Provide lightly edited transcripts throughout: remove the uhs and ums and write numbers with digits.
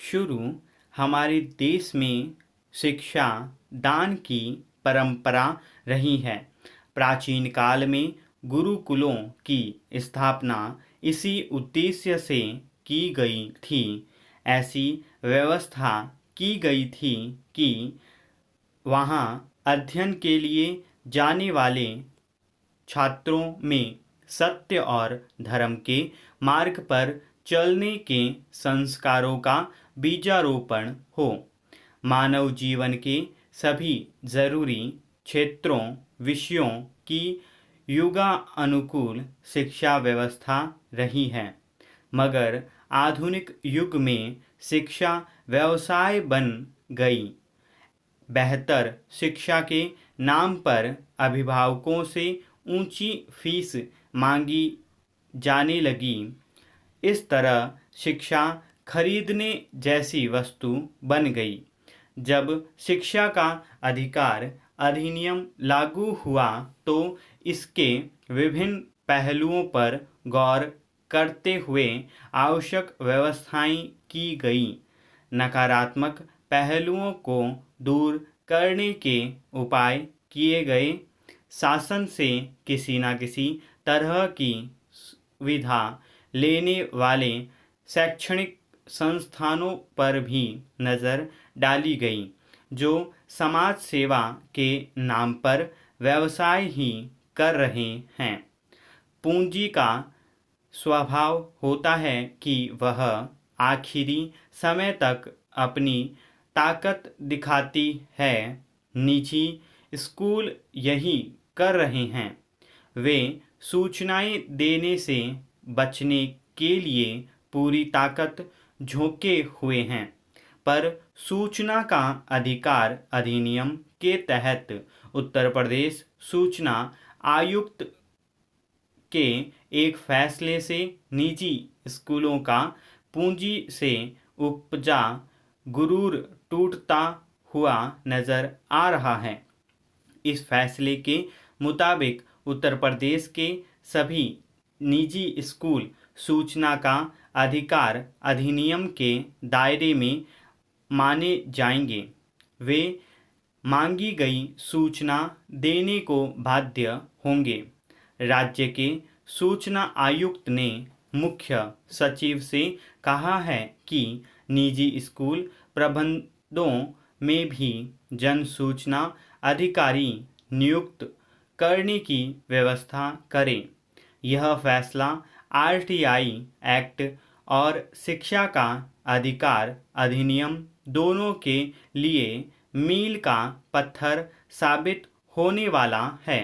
शुरू हमारे देश में शिक्षा दान की परंपरा रही है। प्राचीन काल में गुरुकुलों की स्थापना इसी उद्देश्य से की गई थी। ऐसी व्यवस्था की गई थी कि वहाँ अध्ययन के लिए जाने वाले छात्रों में सत्य और धर्म के मार्ग पर चलने के संस्कारों का बीजारोपण हो। मानव जीवन के सभी जरूरी क्षेत्रों विषयों की युगानुकूल शिक्षा व्यवस्था रही है। मगर आधुनिक युग में शिक्षा व्यवसाय बन गई। बेहतर शिक्षा के नाम पर अभिभावकों से ऊंची फीस मांगी जाने लगी। इस तरह शिक्षा खरीदने जैसी वस्तु बन गई। जब शिक्षा का अधिकार अधिनियम लागू हुआ तो इसके विभिन्न पहलुओं पर गौर करते हुए आवश्यक व्यवस्थाएं की गई। नकारात्मक पहलुओं को दूर करने के उपाय किए गए। शासन से किसी न किसी तरह की सुविधा लेने वाले शैक्षणिक संस्थानों पर भी नज़र डाली गई, जो समाज सेवा के नाम पर व्यवसाय ही कर रहे हैं। पूंजी का स्वभाव होता है कि वह आखिरी समय तक अपनी ताकत दिखाती है। निजी स्कूल यही कर रहे हैं। वे सूचनाएं देने से बचने के लिए पूरी ताकत झोंके हुए हैं। पर सूचना का अधिकार अधिनियम के तहत उत्तर प्रदेश सूचना आयुक्त के एक फैसले से निजी स्कूलों का पूंजी से उपजा गुरूर टूटता हुआ नजर आ रहा है। इस फैसले के मुताबिक उत्तर प्रदेश के सभी निजी स्कूल सूचना का अधिकार अधिनियम के दायरे में माने जाएंगे। वे मांगी गई सूचना देने को बाध्य होंगे। राज्य के सूचना आयुक्त ने मुख्य सचिव से कहा है कि निजी स्कूल प्रबंधों में भी जन सूचना अधिकारी नियुक्त करने की व्यवस्था करें। यह फैसला आरटीआई एक्ट और शिक्षा का अधिकार अधिनियम दोनों के लिए मील का पत्थर साबित होने वाला है।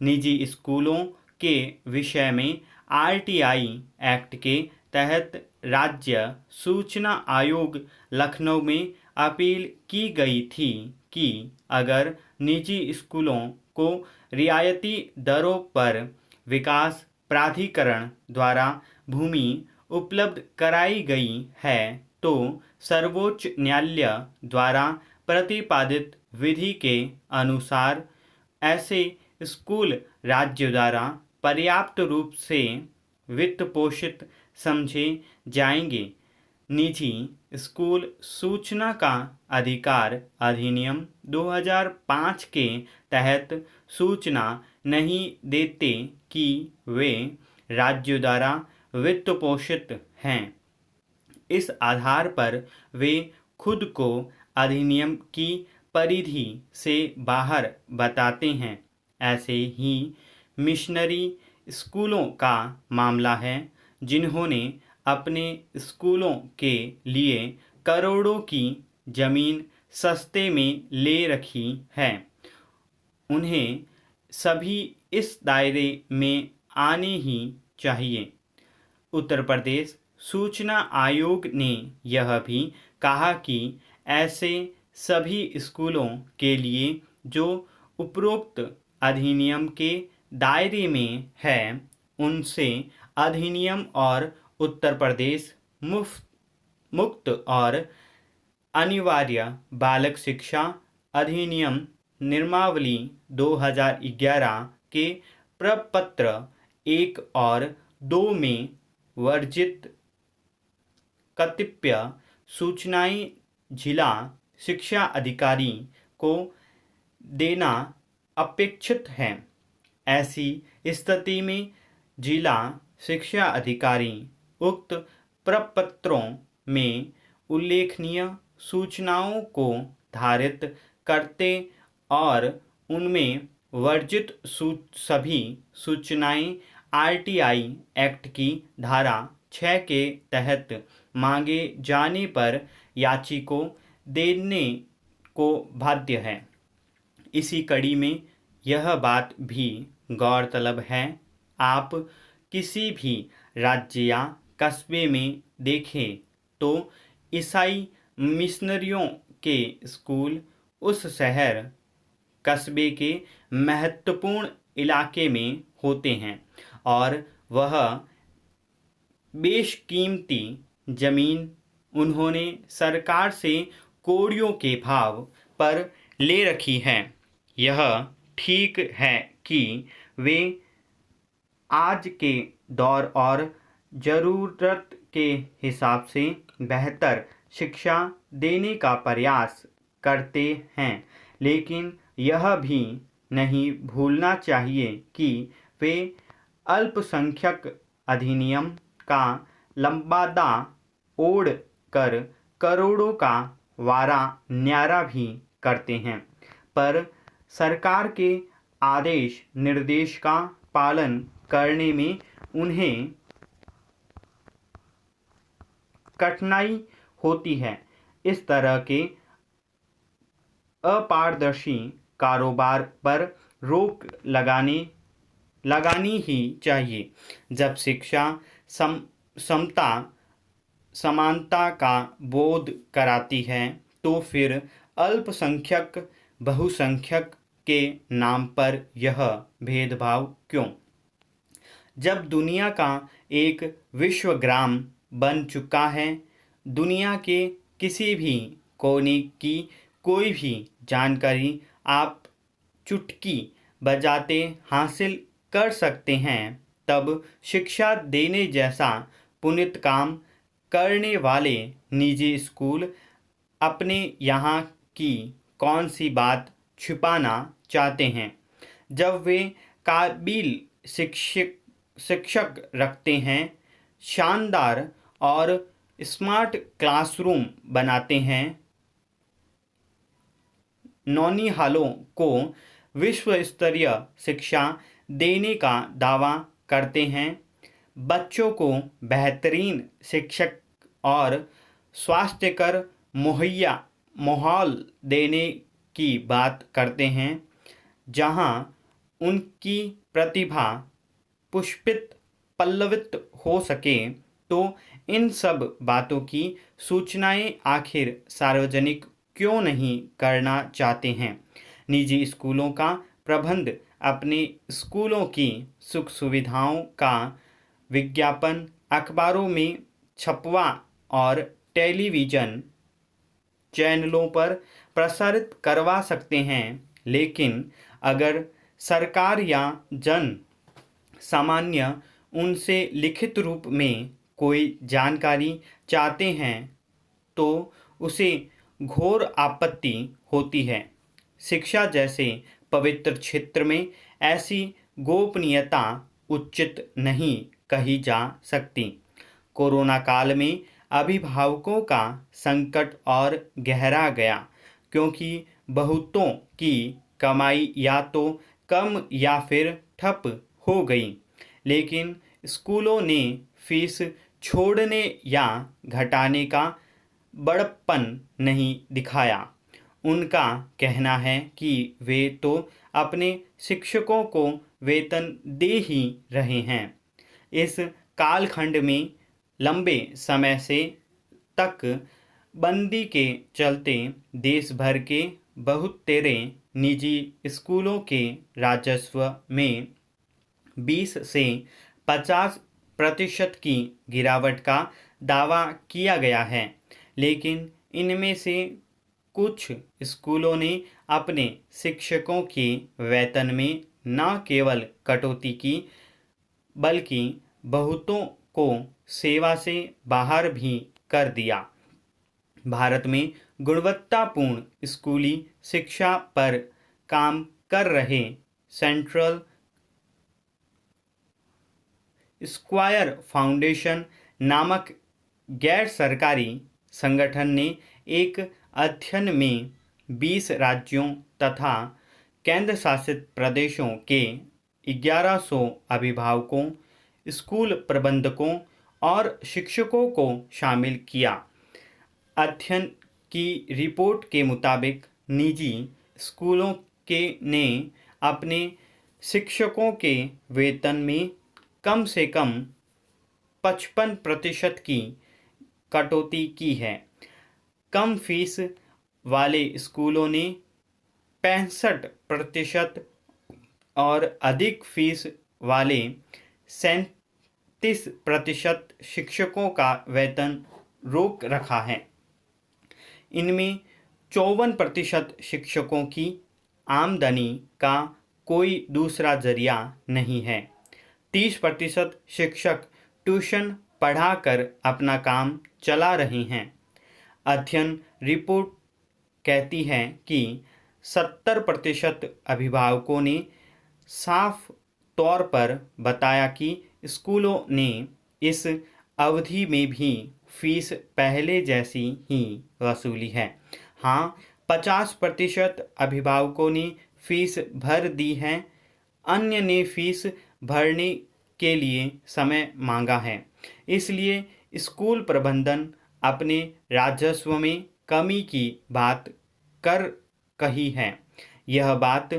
निजी स्कूलों के विषय में आरटीआई एक्ट के तहत राज्य सूचना आयोग लखनऊ में अपील की गई थी कि अगर निजी स्कूलों को रियायती दरों पर विकास प्राधिकरण द्वारा भूमि उपलब्ध कराई गई है तो सर्वोच्च न्यायालय द्वारा प्रतिपादित विधि के अनुसार ऐसे स्कूल राज्य द्वारा पर्याप्त रूप से वित्त पोषित समझे जाएंगे। निजी स्कूल सूचना का अधिकार अधिनियम 2005 के तहत सूचना नहीं देते कि वे राज्य द्वारा वित्त पोषित हैं। इस आधार पर वे खुद को अधिनियम की परिधि से बाहर बताते हैं। ऐसे ही मिशनरी स्कूलों का मामला है, जिन्होंने अपने स्कूलों के लिए करोड़ों की जमीन सस्ते में ले रखी है। उन्हें सभी इस दायरे में आने ही चाहिए। उत्तर प्रदेश सूचना आयोग ने यह भी कहा कि ऐसे सभी स्कूलों के लिए जो उपरोक्त अधिनियम के दायरे में है, उनसे अधिनियम और उत्तर प्रदेश मुक्त और अनिवार्य बालक शिक्षा अधिनियम नियमावली 2011 के प्रपत्र 1 और 2 में वर्जित कतिपय सूचनाएं जिला शिक्षा अधिकारी को देना अपेक्षित है। ऐसी स्थिति में जिला शिक्षा अधिकारी उक्त प्रपत्रों में उल्लेखनीय सूचनाओं को धारित करते और उनमें वर्जित सभी सूचनाएं आरटीआई एक्ट की धारा 6 के तहत मांगे जाने पर याची को देने को बाध्य है। इसी कड़ी में यह बात भी गौरतलब है, आप किसी भी राज्य या कस्बे में देखें तो ईसाई मिशनरियों के स्कूल उस शहर कस्बे के महत्वपूर्ण इलाके में होते हैं और वह बेशकीमती जमीन उन्होंने सरकार से कौड़ियों के भाव पर ले रखी है। यह ठीक है कि वे आज के दौर और ज़रूरत के हिसाब से बेहतर शिक्षा देने का प्रयास करते हैं, लेकिन यह भी नहीं भूलना चाहिए कि वे अल्पसंख्यक अधिनियम का लंबादा ओढ़ कर करोड़ों का वारा न्यारा भी करते हैं, पर सरकार के आदेश निर्देश का पालन करने में उन्हें कठिनाई होती है। इस तरह के अपारदर्शी कारोबार पर रोक लगानी ही चाहिए। जब शिक्षा समता समानता का बोध कराती है तो फिर अल्पसंख्यक बहुसंख्यक के नाम पर यह भेदभाव क्यों? जब दुनिया का एक विश्वग्राम बन चुका है, दुनिया के किसी भी कोने की कोई भी जानकारी आप चुटकी बजाते हासिल कर सकते हैं, तब शिक्षा देने जैसा पुनीत काम करने वाले निजी स्कूल अपने यहाँ की कौन सी बात छिपाना चाहते हैं? जब वे काबिल शिक्षक रखते हैं, शानदार और स्मार्ट क्लासरूम बनाते हैं, नौनिहालों को विश्व स्तरीय शिक्षा देने का दावा करते हैं, बच्चों को बेहतरीन शिक्षक और स्वास्थ्यकर माहौल देने की बात करते हैं, जहां उनकी प्रतिभा पुष्पित पल्लवित हो सके, तो इन सब बातों की सूचनाएं आखिर सार्वजनिक क्यों नहीं करना चाहते हैं? निजी स्कूलों का प्रबंध अपने स्कूलों की सुख सुविधाओं का विज्ञापन अखबारों में छपवा और टेलीविज़न चैनलों पर प्रसारित करवा सकते हैं, लेकिन अगर सरकार या जन सामान्य उनसे लिखित रूप में कोई जानकारी चाहते हैं तो उसे घोर आपत्ति होती है। शिक्षा जैसे पवित्र क्षेत्र में ऐसी गोपनीयता उचित नहीं कही जा सकती। कोरोना काल में अभिभावकों का संकट और गहरा गया, क्योंकि बहुतों की कमाई या तो कम या फिर ठप हो गई, लेकिन स्कूलों ने फीस छोड़ने या घटाने का बड़प्पन नहीं दिखाया। उनका कहना है कि वे तो अपने शिक्षकों को वेतन दे ही रहे हैं। इस कालखंड में लंबे समय से तक बंदी के चलते देश भर के बहुत तेरे निजी स्कूलों के राजस्व में 20 से 50% की गिरावट का दावा किया गया है, लेकिन इनमें से कुछ स्कूलों ने अपने शिक्षकों के वेतन में न केवल कटौती की, बल्कि बहुतों को सेवा से बाहर भी कर दिया। भारत में गुणवत्तापूर्ण स्कूली शिक्षा पर काम कर रहे सेंट्रल स्क्वायर फाउंडेशन नामक गैर सरकारी संगठन ने एक अध्ययन में 20 राज्यों तथा केंद्र शासित प्रदेशों के 1100 अभिभावकों, स्कूल प्रबंधकों और शिक्षकों को शामिल किया। अध्ययन की रिपोर्ट के मुताबिक निजी स्कूलों के ने अपने शिक्षकों के वेतन में कम से कम 55% की कटौती की है। कम फीस वाले स्कूलों ने 65% और अधिक फीस वाले 37% शिक्षकों का वेतन रोक रखा है। इनमें 54% शिक्षकों की आमदनी का कोई दूसरा जरिया नहीं है। 30% शिक्षक ट्यूशन पढ़ाकर अपना काम चला रहे हैं। अध्ययन रिपोर्ट कहती है कि 70% अभिभावकों ने साफ तौर पर बताया कि स्कूलों ने इस अवधि में भी फीस पहले जैसी ही वसूली है। हाँ, 50% अभिभावकों ने फीस भर दी है, अन्य ने फीस भरने के लिए समय मांगा है। इसलिए स्कूल प्रबंधन अपने राजस्व में कमी की बात कर कही है। यह बात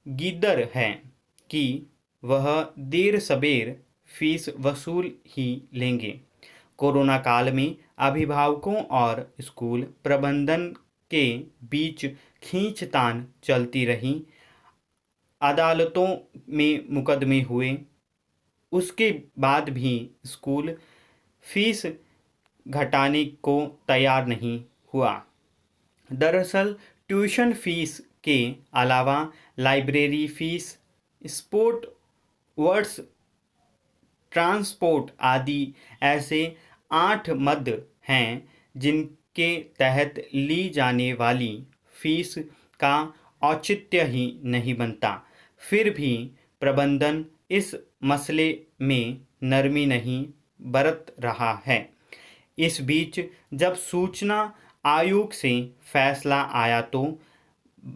गिदर है कि वह देर सबेर फीस वसूल ही लेंगे। कोरोना काल में अभिभावकों और स्कूल प्रबंधन के बीच खींचतान चलती रही। अदालतों में मुकदमे हुए, उसके बाद भी स्कूल फीस घटाने को तैयार नहीं हुआ। दरअसल ट्यूशन फीस के अलावा library fees, sport words, transport आदि ऐसे 8 मद हैं जिनके तहत ली जाने वाली फीस का औचित्य ही नहीं बनता। फिर भी प्रबंधन इस मसले में नरमी नहीं बरत रहा है। इस बीच जब सूचना आयोग से फैसला आया तो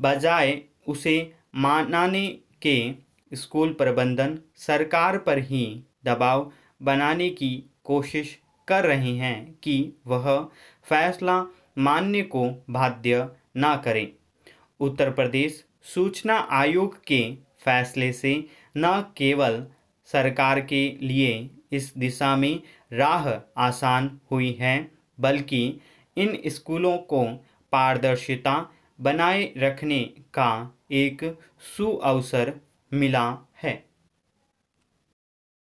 बजाय उसे मानने के स्कूल प्रबंधन सरकार पर ही दबाव बनाने की कोशिश कर रहे हैं कि वह फैसला मानने को बाध्य न करें। उत्तर प्रदेश सूचना आयोग के फैसले से न केवल सरकार के लिए इस दिशा में राह आसान हुई है, बल्कि इन स्कूलों को पारदर्शिता बनाए रखने का एक सुअवसर मिला है।